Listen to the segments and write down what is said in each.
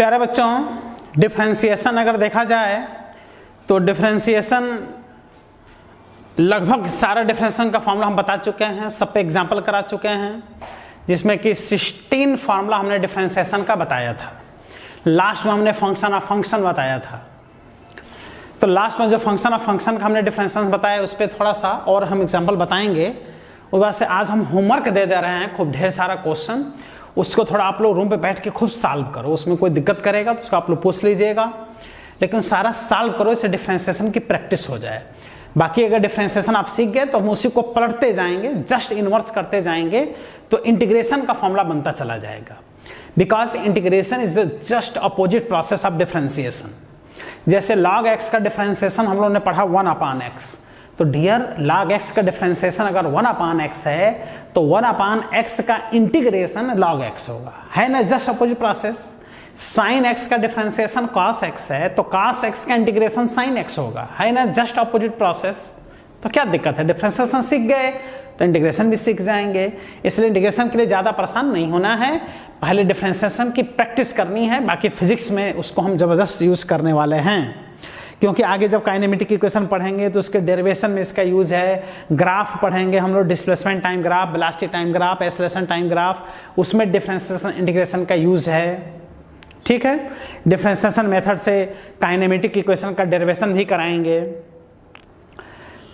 प्यारे बच्चों, डिफरेंशिएशन अगर देखा जाए तो डिफरेंशिएशन लगभग सारा डिफरेंशिएशन का फॉर्मूला हम बता चुके हैं, सब पे एग्जाम्पल करा चुके हैं, जिसमें कि 16 फार्मूला हमने डिफरेंशिएशन का बताया था। लास्ट में हमने फंक्शन ऑफ फंक्शन बताया था। तो लास्ट में जो फंक्शन ऑफ फंक्शन का हमने डिफरेंशिएशन बताया उस पर थोड़ा सा और हम एग्जाम्पल बताएंगे। उस वजह से आज हम होमवर्क दे रहे हैं, खूब ढेर सारा क्वेश्चन, उसको थोड़ा आप लोग रूम पे बैठ के खुद सॉल्व करो। उसमें कोई दिक्कत करेगा तो उसको आप लोग पूछ लीजिएगा, लेकिन सारा सॉल्व करो, इससे डिफरेंशिएशन की प्रैक्टिस हो जाए। बाकी अगर डिफरेंशिएशन आप सीख गए तो हम उसी को पलटते जाएंगे, जस्ट इनवर्स करते जाएंगे तो इंटीग्रेशन का फॉर्मूला बनता चला जाएगा। Because integration is the just opposite process of differentiation. जैसे log x का डिफरेंशिएशन हम लोगों ने पढ़ा 1/x, तो डियर log x का डिफरेंशिएशन अगर 1/x है तो 1/x का इंटीग्रेशन log x होगा, है ना, just opposite process. sin x का डिफरेंशिएशन cos x है तो cos x का इंटीग्रेशन sin x होगा, है ना, जस्ट अपोजिट प्रोसेस। तो क्या दिक्कत है, डिफरेंशिएशन सीख गए तो इंटीग्रेशन भी सीख जाएंगे। इसलिए इंटीग्रेशन के लिए ज़्यादा परेशान नहीं होना है, पहले डिफरेंशिएशन की प्रैक्टिस करनी है, बाकी फिजिक्स में उसको हम ज़बरदस्त यूज़ करने वाले हैं। क्योंकि आगे जब काइनेमेटिक इक्वेशन पढ़ेंगे तो उसके डेरिवेशन में इसका यूज़ है। ग्राफ पढ़ेंगे हम लोग, displacement time graph, velocity time graph, acceleration time graph, उसमें डिफरेंशिएशन इंटीग्रेशन का यूज़ है। ठीक है, डिफरेंशिएशन मेथड से काइनेमेटिक इक्वेशन का डेरिवेशन भी कराएंगे।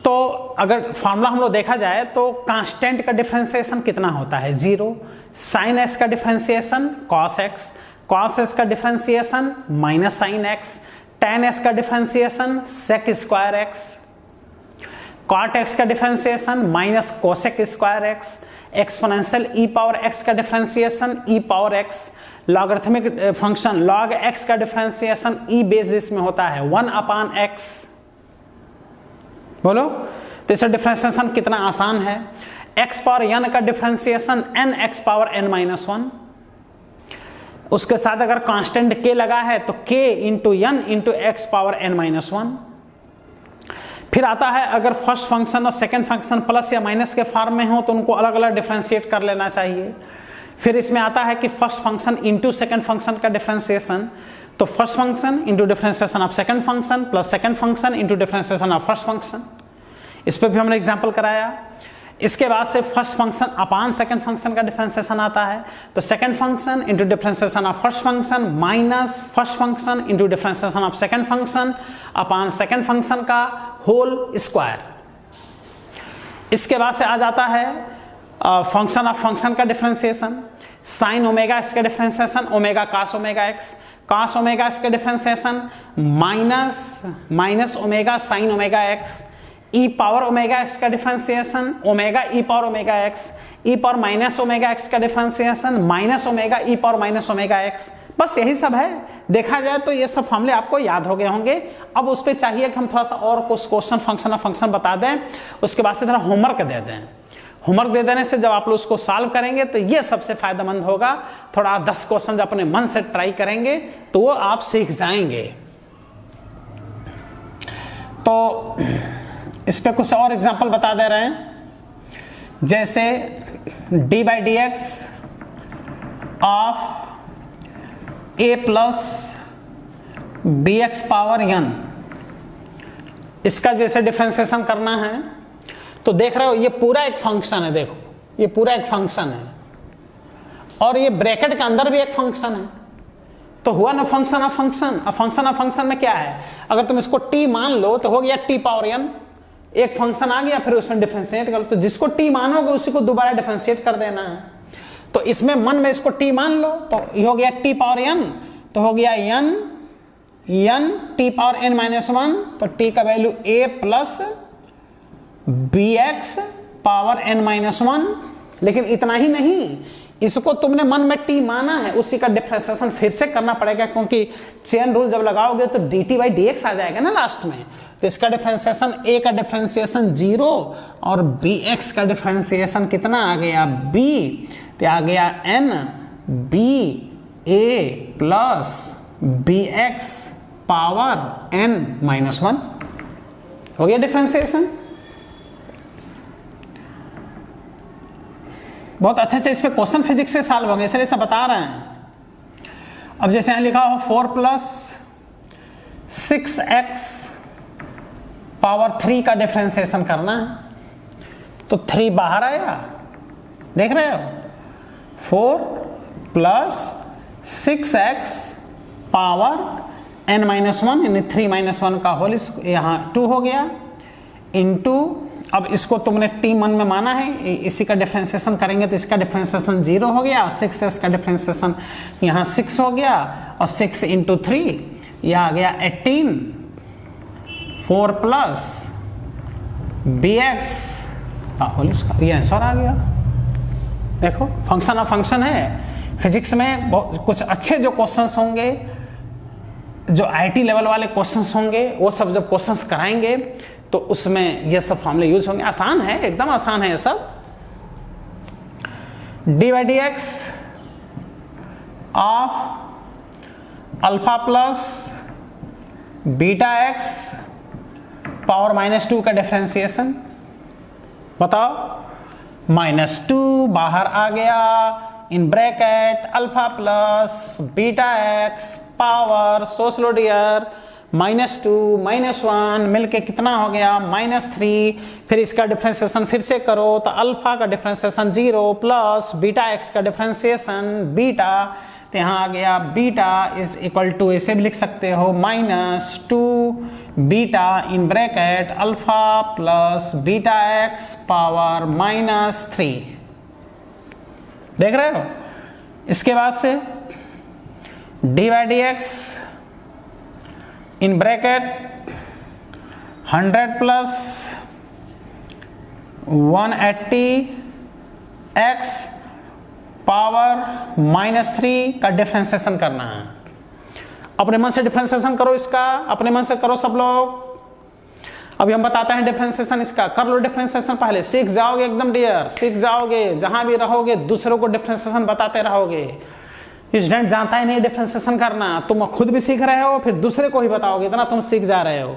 तो अगर फार्मूला हम लोग देखा जाए तो कांस्टेंट का डिफरेंशिएशन कितना होता है, 0। साइन एक्स का differentiation cos x, cos x का differentiation minus sine x, tan x का differentiation sec square x, cot x का differentiation minus cosec square x, exponential e power x का differentiation e power x, logarithmic function log x का differentiation e basis में होता है 1/x। बोलो, तो इसका डिफरेंशिएशन कितना आसान है। x पावर n का differentiation n x power n minus 1, उसके साथ अगर कांस्टेंट k लगा है तो k into n into x power n minus 1। फिर आता है अगर फर्स्ट फंक्शन और सेकंड फंक्शन प्लस या माइनस के फॉर्म में हो तो उनको अलग अलग डिफरेंशिएट कर लेना चाहिए। फिर इसमें आता है कि first function into second function का डिफरेंशिएशन, तो first function into differentiation of second function plus second function into differentiation of first function. इस पर भी हमने एग्जांपल कराया। इसके बाद से फर्स्ट फंक्शन अपान सेकंड फंक्शन का डिफरेंशिएशन आता है, तो second function into differentiation of first function minus first function into differentiation of second function upon second function का होल स्क्वायर। इसके बाद से आ जाता है फंक्शन ऑफ फंक्शन का डिफरेंशिएशन, साइन ओमेगा एक्स का differentiation omega cos omega x, cos omega x का differentiation minus omega sine omega x, e power omega x का differentiation omega e power omega x, e power minus omega x का differentiation minus omega e power minus omega x. बस यही सब है। देखा जाए तो ये सब फॉर्मूले आपको याद हो गए होंगे। अब उस पर चाहिए कि हम थोड़ा सा और कुछ क्वेश्चन फंक्शन ऑफ फंक्शन बता दें, उसके बाद से थोड़ा होमवर्क दे दें। होमवर्क दे देने से जब आप लोग उसको सॉल्व करेंगे तो ये सबसे फायदेमंद होगा। थोड़ा 10 क्वेश्चन जब अपने मन से ट्राई करेंगे तो वो आप सीख जाएंगे। तो इस पे कुछ और एग्जांपल बता दे रहे हैं, जैसे D by D x of A plus B X power n, इसका जैसे डिफरेंशिएशन करना है तो देख रहे हो ये पूरा एक फंक्शन है। देखो ये पूरा एक फंक्शन है और ये ब्रैकेट के अंदर भी एक फंक्शन है, तो हुआ ना फंक्शन ऑफ फंक्शन। अब फंक्शन ऑफ फंक्शन में क्या है, अगर तुम इसको t मान लो तो हो गया t पावर n, एक फंक्शन आ गया, फिर उसमें डिफरेंशिएट कर लो, तो जिसको t मानोगे उसी को दोबारा डिफरेंशिएट कर देना है। तो इसमें मन में इसको t मान लो तो ये हो गया t पावर n, तो हो गया n t power n minus 1, तो t का value a plus bx power n minus 1। लेकिन इतना ही नहीं, इसको तुमने मन में t माना है, उसी का डिफरेंशिएशन फिर से करना पड़ेगा, क्योंकि चेन रूल जब लगाओगे तो dt बाई dx आ जाएगा ना लास्ट में। तो इसका डिफरेंशिएशन a का डिफरेंशिएशन 0 और bx का डिफरेंशिएशन कितना आ गया b, तो आ गया n b a plus bx power n minus 1। हो गया डिफरेंशिएशन। बहुत अच्छे से इस पे क्वेश्चन फिजिक्स से सॉल्व होंगे, इसलिए सब बता रहे हैं। अब जैसे यहाँ लिखा हो 4 प्लस 6x पावर 3 का डिफरेंशिएशन करना है, तो 3 बाहर आया, देख रहे हो, 4 प्लस 6x पावर n-1 यानी 3-1 का होल, यहाँ 2 हो गया, इंटू, अब इसको तुमने t1 में माना है, इसी का डिफरेंशिएशन करेंगे तो इसका डिफरेंशिएशन 0 हो गया, और 6s का डिफरेंशिएशन यहाँ 6 हो गया, और 6 इंटू 3 यह आ गया 18, 4 प्लस bx का होल स्क्वायर, ये आंसर आ गया। देखो फंक्शन ऑफ फंक्शन है। फिजिक्स में कुछ अच्छे जो क्वेश्चंस होंगे, जो आईटी लेवल वाले क्वेश्चंस होंगे, वो सब जब क्वेश्चंस कराएंगे तो उसमें ये सब फॉर्मूले यूज होंगे। आसान है, एकदम आसान है ये सब। dy/dx of alpha plus beta X power -2 का डिफरेंशिएशन बताओ। -2 बाहर आ गया, in bracket alpha plus beta X power, so slow dear, -2 -1 मिलके कितना हो गया, -3। फिर इसका डिफरेंशिएशन फिर से करो तो अल्फा का डिफरेंशिएशन 0 प्लस बीटा एक्स का डिफरेंशिएशन बीटा, तो यहाँ आ गया बीटा इज इक्वल टू, ऐसे भी लिख सकते हो, -2 बीटा इन bracket alpha plus beta X power -3। देख रहे हो। इसके बाद से dy/dx in bracket 100 plus 180 x power -3 का डिफरेंशिएशन करना है। अपने मन से डिफरेंशिएशन करो, इसका अपने मन से करो सब लोग। अभी हम बताते हैं डिफरेंशिएशन इसका, कर लो डिफरेंशिएशन पहले, सीख जाओगे एकदम डियर, सीख जाओगे। जहां भी रहोगे दूसरों को डिफरेंशिएशन बताते रहोगे। स्टूडेंट जानता ही नहीं डिफरेंशिएशन करना, तुम खुद भी सीख रहे हो, फिर दूसरे को ही बताओगे, इतना तुम सीख जा रहे हो।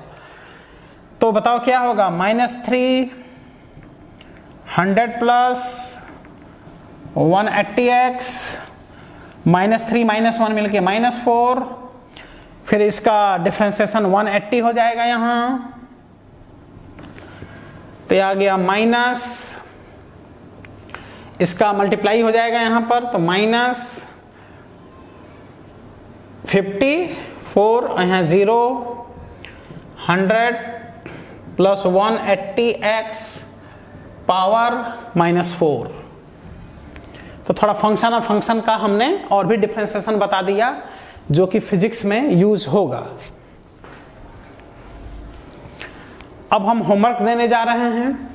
तो बताओ क्या होगा, -3 100 प्लस 180x -3 -1 मिलके -4, फिर इसका डिफरेंशिएशन 180 हो जाएगा यहां, तो आ गया माइनस, इसका मल्टीप्लाई हो जाएगा यहां पर, तो -54 यहाँ 0, 100 प्लस 180x पावर -4। तो थोड़ा फंक्शन ऑफ फंक्शन का हमने और भी डिफरेंशिएशन बता दिया जो कि फिजिक्स में यूज होगा। अब हम होमवर्क देने जा रहे हैं,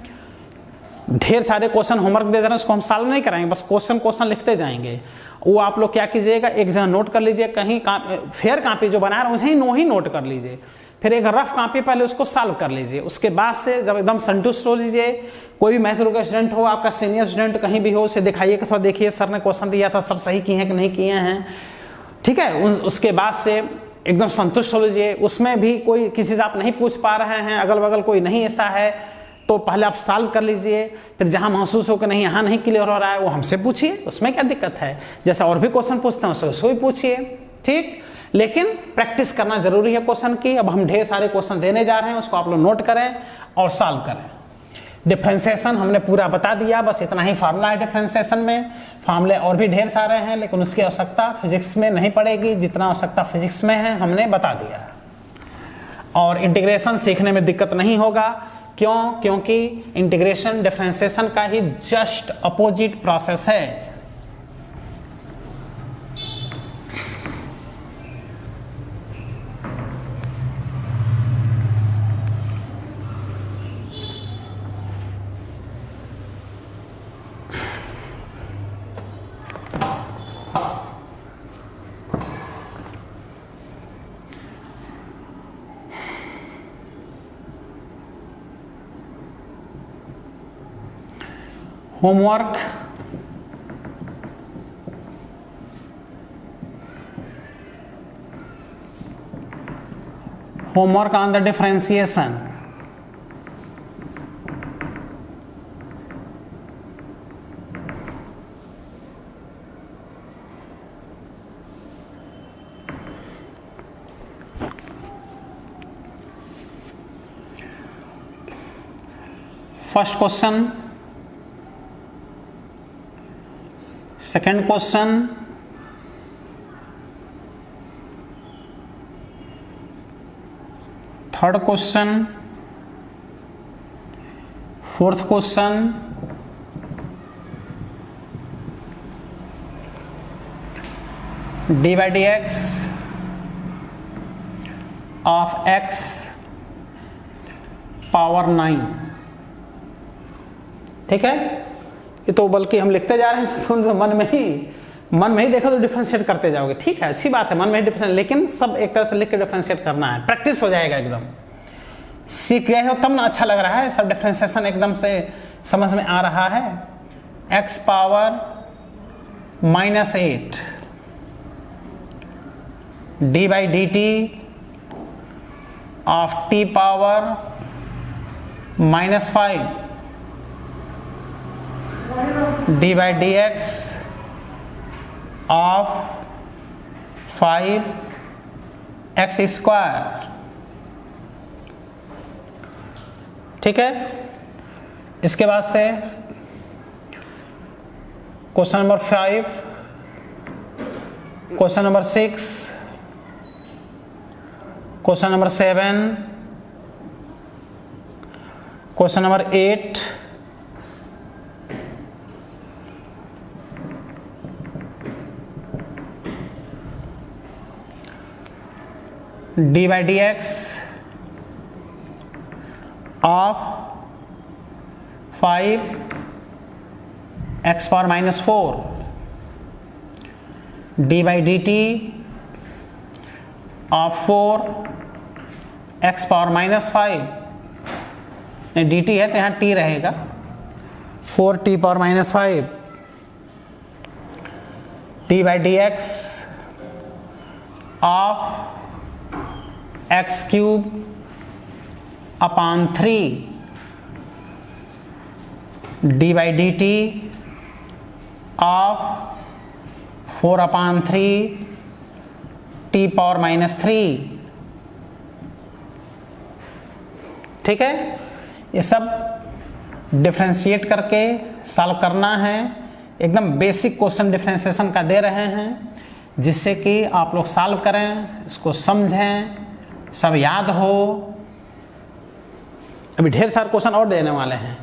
ढेर सारे क्वेश्चन होमवर्क दे रहे हैं, उसको हम सॉल्व नहीं कराएंगे, बस क्वेश्चन लिखते जाएंगे। वो आप लोग क्या कीजिएगा, एक जगह नोट कर लीजिए, कहीं फेयर कॉपी जो बना रहे हैं उसे ही नोट कर लीजिए, फिर एक रफ कॉपी पहले उसको सॉल्व कर लीजिए। उसके बाद से जब एकदम संतुष्ट हो लीजिए, कोई भी मैथ का स्टूडेंट हो, आपका सीनियर स्टूडेंट कहीं भी हो, उसे दिखाइए कि थोड़ा देखिए सर ने क्वेश्चन दिया था, सब सही किए हैं कि नहीं किए हैं, ठीक है। उसके बाद से एकदम संतुष्ट हो लीजिए। उसमें भी कोई किसी से आप नहीं पूछ पा रहे हैं, अगल बगल कोई नहीं ऐसा है, तो पहले आप सॉल्व कर लीजिए। फिर जहां महसूस हो कि नहीं यहाँ नहीं क्लियर हो रहा है, वो हमसे पूछिए, उसमें क्या दिक्कत है। जैसे और भी क्वेश्चन पूछते हैं उसको भी पूछिए, ठीक। लेकिन प्रैक्टिस करना जरूरी है क्वेश्चन की। अब हम ढेर सारे क्वेश्चन देने जा रहे हैं, उसको आप लोग नोट करें और सॉल्व करें। डिफरेंशिएशन हमने पूरा बता दिया, बस इतना ही फार्मूला है डिफरेंशिएशन में। फार्मूले और भी ढेर सारे हैं, लेकिन उसकी आवश्यकता फिजिक्स में नहीं पड़ेगी, जितना आवश्यकता फिजिक्स में है हमने बता दिया। और इंटीग्रेशन सीखने में दिक्कत नहीं होगा, क्यों? क्योंकि इंटीग्रेशन डिफरेंशिएशन का ही जस्ट अपोजिट प्रोसेस है। Homework on the differentiation. First question, second question, third question, fourth question, D by D x of x power 9। ठीक है, ये तो बल्कि हम लिखते जा रहे हैं तो मन में ही देखो तो डिफरेंशिएट करते जाओगे। ठीक है, अच्छी बात है, मन में ही डिफरेंशिएट, लेकिन सब एक तरह से लिख के डिफरेंशिएट करना है, प्रैक्टिस हो जाएगा, एकदम सीख गए हो तब ना अच्छा लग रहा है, सब डिफरेंशिएशन एकदम से समझ में आ रहा है। x power -8 D by D t of t power -5 D by D x of 5x square. ठीक है, इसके बाद से question number 5, question number 6, question number 7, question number 8, D by D x of 5x power -4 D by D t of 4x power -5, D T है तो यहाँ t रहेगा, 4t power -5 D by D x of x cube upon 3 D by D t of 4 upon 3 t power -3। ठीक है, ये सब differentiate करके solve करना है, एकदम बेसिक क्वेश्चन डिफरेंशिएशन का दे रहे हैं, जिससे कि आप लोग सॉल्व करें, इसको समझें, सब याद हो। अभी ढेर सारे क्वेश्चन और देने वाले हैं,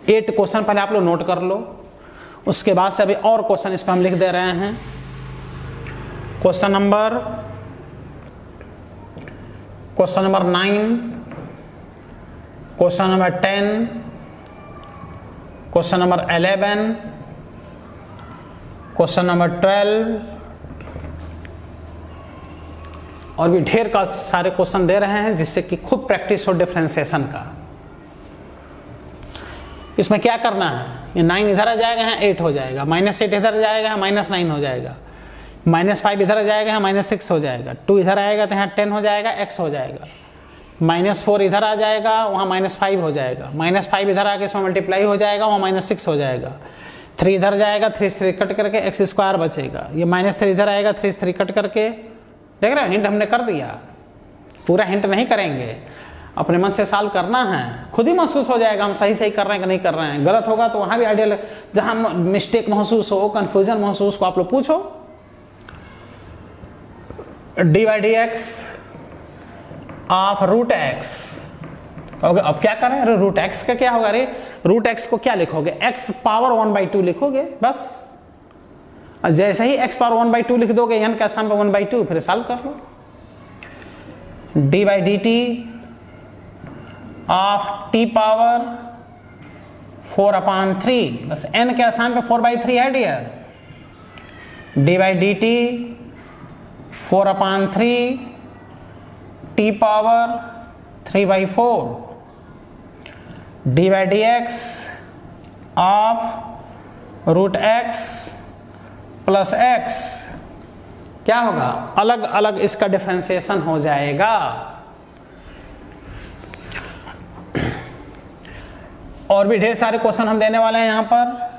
8 क्वेश्चन पहले आप लोग नोट कर लो, उसके बाद से अभी और क्वेश्चन इस पर हम लिख दे रहे हैं। Question number 9, question number 10, question number 11, question number 12 और भी ढेर का सारे क्वेश्चन दे रहे हैं, जिससे कि खूब प्रैक्टिस हो डिफरेंशिएशन का। इसमें क्या करना है, ये 9 इधर आ जाएगा, यहाँ 8 हो जाएगा, -8 इधर जाएगा, यहाँ -9 हो जाएगा, -5 इधर आ जाएगा, यहाँ -6 हो जाएगा, 2 इधर आएगा तो यहाँ 10 हो जाएगा, x हो जाएगा, -4 इधर आ जाएगा, वहाँ -5 हो जाएगा, -5 इधर आके इसमें मल्टीप्लाई हो जाएगा, वहाँ -6 हो जाएगा, 3 इधर जाएगा, 3 कट करके x स्क्वायर बचेगा, ये -3 इधर आएगा, 3 कट करके, देख रहे हो हिंट हमने कर दिया, पूरा हिंट नहीं करेंगे, अपने मन से सॉल्व करना है, खुद ही महसूस हो जाएगा हम सही कर रहे हैं कि नहीं कर रहे हैं। गलत होगा तो वहाँ भी आइडिया, जहाँ मिस्टेक महसूस हो, कंफ्यूजन महसूस को आप लोग पूछो। D by D x of root X, अब क्या करें, रूट एक्स का क्या होगा, अरे रूट एक्स को क्या लिखोगे, x पावर 1/2 लिखोगे बस, जैसे ही x पावर 1/2 लिख दोगे, n का स्थान पर 1/2, फिर सॉल्व कर लो। D by D t of t power 4/3, बस n के स्थान पे 4/3 है dear, d by D t 4/3 t power 3/4 d by D x of root x plus x, क्या होगा, अलग अलग इसका डिफरेंशिएशन हो जाएगा। और भी ढेर सारे क्वेश्चन हम देने वाले हैं यहां पर।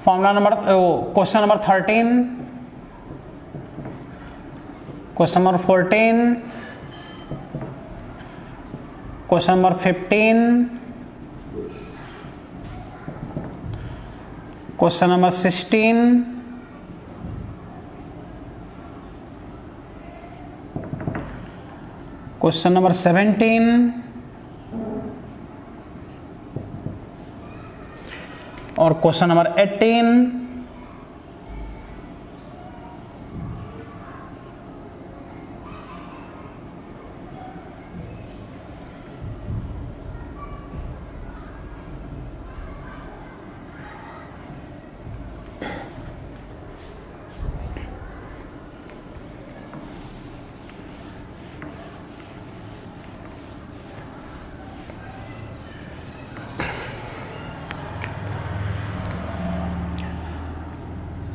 Formula number question number 13, question number 14, question number 15, question number 16, question number 17 और question number 18।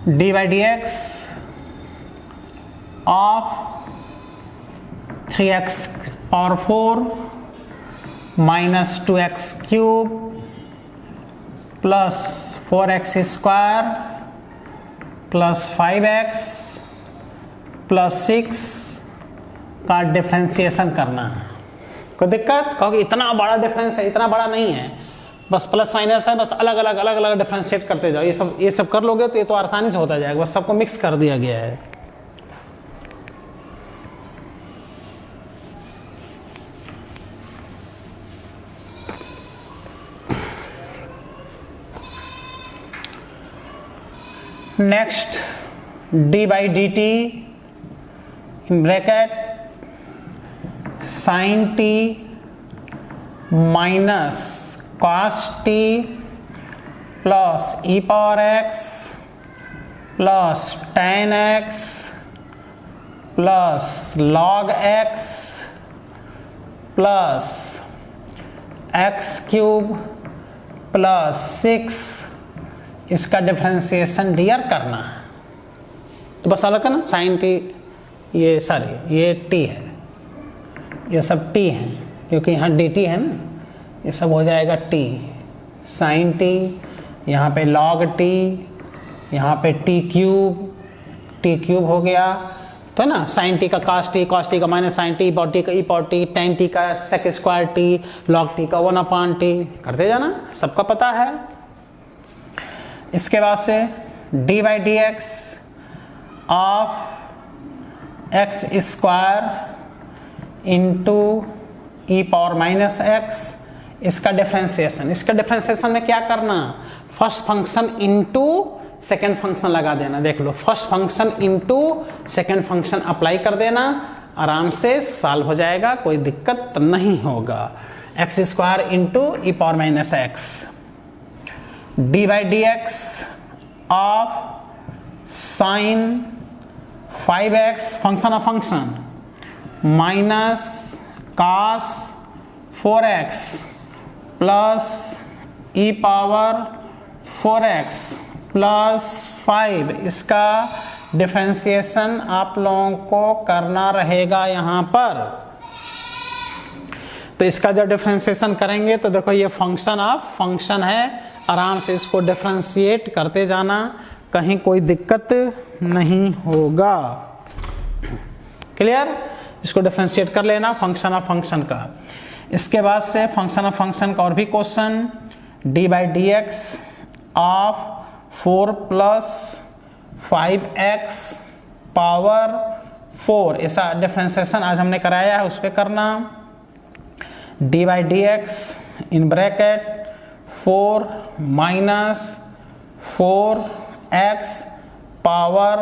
D by D x of 3x power 4 minus 2x cube plus 4x square plus 5x plus 6 का differentiation करना है। कोई दिक्कत? क्योंकि इतना बड़ा difference है, इतना बड़ा नहीं है, बस प्लस माइनस है, बस अलग अलग डिफरेंशिएट करते जाओ। ये सब कर लोगे तो ये तो आसानी से होता जाएगा, बस सबको मिक्स कर दिया गया है। Next D by D T in bracket sine T minus cos t plus e power x plus tan x plus log x plus x cube plus 6 इसका डिफरेंशिएशन डियर करना है। तो बस अलग है ना, साइन टी ये सॉरी ये t है, ये सब t है क्योंकि यहाँ dt है ना, ये सब हो जाएगा t साइन टी, यहाँ पे log t, यहाँ पे t क्यूब हो गया तो ना, साइन टी का cos t का minus sine T, e power T, tan t का sec square t, log t का 1/t करते जाना, सबका पता है। इसके बाद से d by D x of x square into e power minus x, इसका डिफरेंशिएशन में क्या करना, first function into second function लगा देना। देख लो, first function into second function apply कर देना, आराम से सॉल्व हो जाएगा, कोई दिक्कत नहीं होगा। X square into e power minus x, D by D x of sine 5x function of function minus cos 4x plus E power 4x plus 5, इसका डिफरेंशिएशन आप लोगों को करना रहेगा यहाँ पर। तो इसका जब डिफरेंशिएशन करेंगे तो देखो ये फंक्शन ऑफ फंक्शन है, आराम से इसको डिफरेंशिएट करते जाना, कहीं कोई दिक्कत नहीं होगा। क्लियर? इसको डिफरेंशिएट कर लेना फंक्शन ऑफ फंक्शन का। इसके बाद से फंक्शन ऑफ फंक्शन का और भी question, D by D x of 4 plus 5x power 4, ऐसा डिफरेंशिएशन आज हमने कराया है, उस पर करना। D by D x in bracket 4 minus 4x power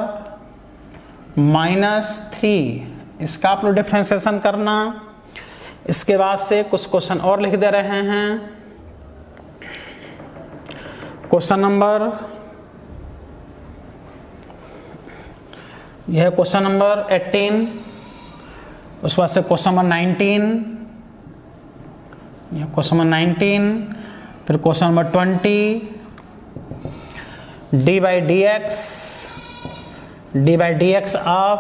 minus 3, इसका आप लोग डिफरेंशिएशन करना। इसके बाद से कुछ क्वेश्चन और लिख दे रहे हैं। क्वेश्चन नंबर, यह है क्वेश्चन नंबर 18, उस बाद से क्वेश्चन नंबर 19, यह क्वेश्चन नंबर 19, फिर question number 20, d by D x of,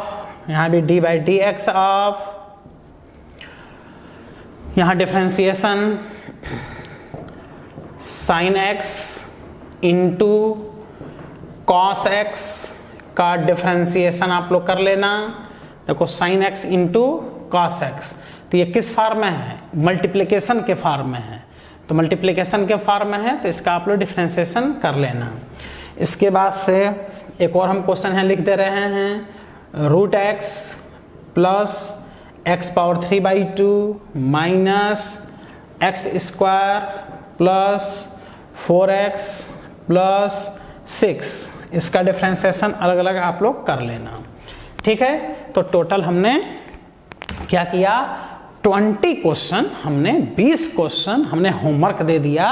यहाँ भी d by D x of, यहाँ differentiation sine x into cos x का डिफरेंशिएशन आप लोग कर लेना। देखो sin x into cos x, तो ये किस फॉर्म में है? मल्टीप्लिकेशन के फॉर्म में है, तो मल्टीप्लिकेशन के फॉर्म में है तो इसका आप लोग डिफरेंशिएशन कर लेना। इसके बाद से एक और हम क्वेश्चन है लिख दे रहे हैं, root x plus X power 3/2 minus X square plus 4x plus 6, इसका डिफरेंशिएशन अलग अलग आप लोग कर लेना। ठीक है, तो टोटल हमने क्या किया, 20 क्वेश्चन, हमने 20 क्वेश्चन हमने होमवर्क दे दिया।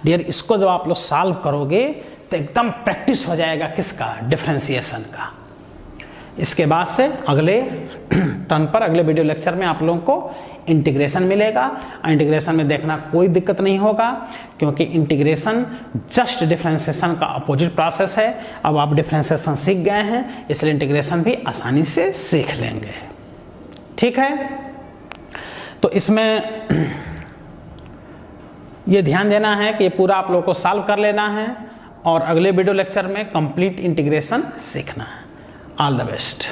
डियर, इसको जब आप लोग सॉल्व करोगे तो एकदम प्रैक्टिस हो जाएगा किसका, डिफरेंशिएशन का। इसके बाद से अगले टर्न पर, अगले वीडियो लेक्चर में आप लोगों को इंटीग्रेशन मिलेगा। इंटीग्रेशन में देखना कोई दिक्कत नहीं होगा, क्योंकि इंटीग्रेशन जस्ट डिफरेंशिएशन का अपोजिट प्रोसेस है। अब आप डिफरेंशिएशन सीख गए हैं, इसलिए इंटीग्रेशन भी आसानी से सीख लेंगे। ठीक है, तो इसमें ये ध्यान देना है कि ये पूरा आप लोगों को सॉल्व कर लेना है और अगले वीडियो लेक्चर में कंप्लीट इंटीग्रेशन सीखना है। All the best.